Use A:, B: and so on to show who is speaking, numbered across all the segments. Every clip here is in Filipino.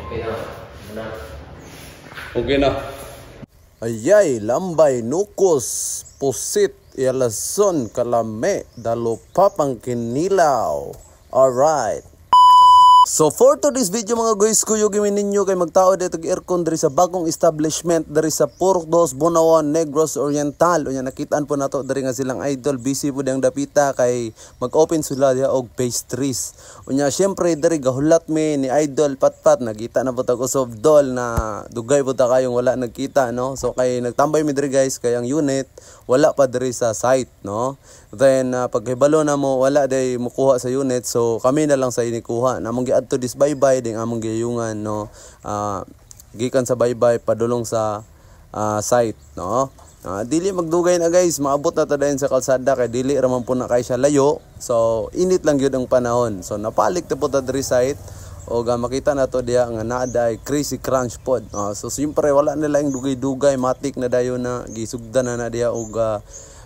A: Okay na. Muna.
B: Okay na.
C: Ayay, lambay, nukos, pusit, yalason, kalame, dalupapang kinilaw. Alright. So for today's video mga guys, kuyo gimin ninyo kay magtao dito aircon diri sa bagong establishment diri sa Purok 2, Bunawan, Negros Oriental. Unya nakitaan po nato diri nga silang idol busy po dang dapita kay mag-open sila diha og pastries. Unya syempre diri gahulat mi ni idol patpat nakita na po tag usab dol na dugay po ta kayong wala nagkita no. So kay nagtambay mi diri guys kay ang unit wala pa diri sa site no. Then pagkahibalo na mo wala day mukuha sa unit, so kami na lang sa inikuha namong giadto dis baybay ding among giyungan no. Gikan sa baybay padulong sa site no. Dili magdugay na guys, maabot na ta dayon sa kalsada kay dili ra man po na kay siya layo, so init lang gyud ang panahon. So napalik ta po ta diri site o makita na to diya nga naaday Crazy Crunch pod. So siyempre wala nila yung dugay-dugay, matik na dayon na gisugdan na diya og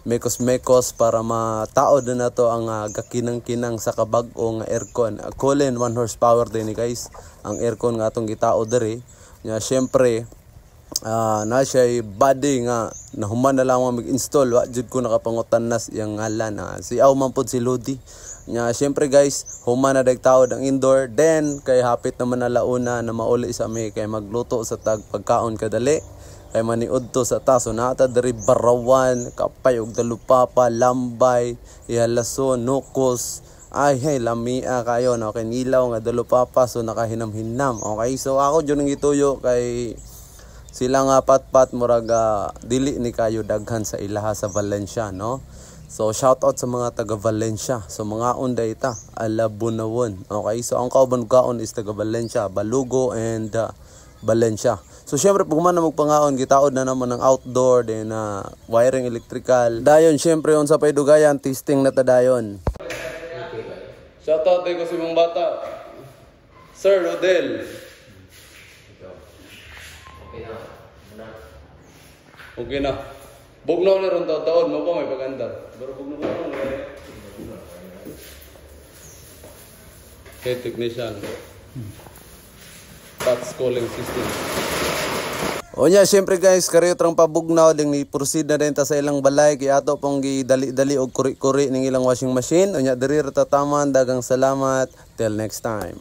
C: mekos-mekos para mataod na to ang gakinang-kinang sa kabag-o nga aircon. Colin 1 horsepower din ni guys ang aircon nga atong gitaod diri. Nya syempre na siya body nga nahuman na lang mag-install wa jud ko nakapangutan nas iyang ngalan. Si aw man pod si Lodi. Nya syempre guys human na dagtaod ang indoor, then kay hapit naman na launa na mauli sa mi kay magluto sa tag pagkaon kadali. Kay maniud to sa taso nata diri barawan, kapay og dalupapa, lambay, ihalason, nukos. Ay hey lamia kayo no kay nilaw nga dalupapa so nakahinam-hinam. Okay, so ako jud nang gituyo kay sila nga patpat murag dili ni kayo daghan sa ilaha sa Valencia no. So shout out sa mga taga Valencia. So mga unday ta ala Bunawon. Okay, so ang kauban-kaon is taga Valencia, Balugo and Valencia. So syempre pag man na magpangaon gitaod na naman ng outdoor din wiring electrical. Dayon syempre on sa paydugayan testing na ta dayon.
B: Shout out ko si mga bata. Sir Rodel.
A: Okay na. Muna.
B: Okay na. Bugnaw na ron taon mo pa may pagandar. Pero bugnaw na ron. Okay, technician. Touch calling system.
C: Onya syempre guys kareyo trang pabugnaw ding ni proceed na din ta sa ilang balay kay ato pong gidali-dali og kuri-kuri ning ilang washing machine. Onya diri ra tataman, dagang salamat, till next time.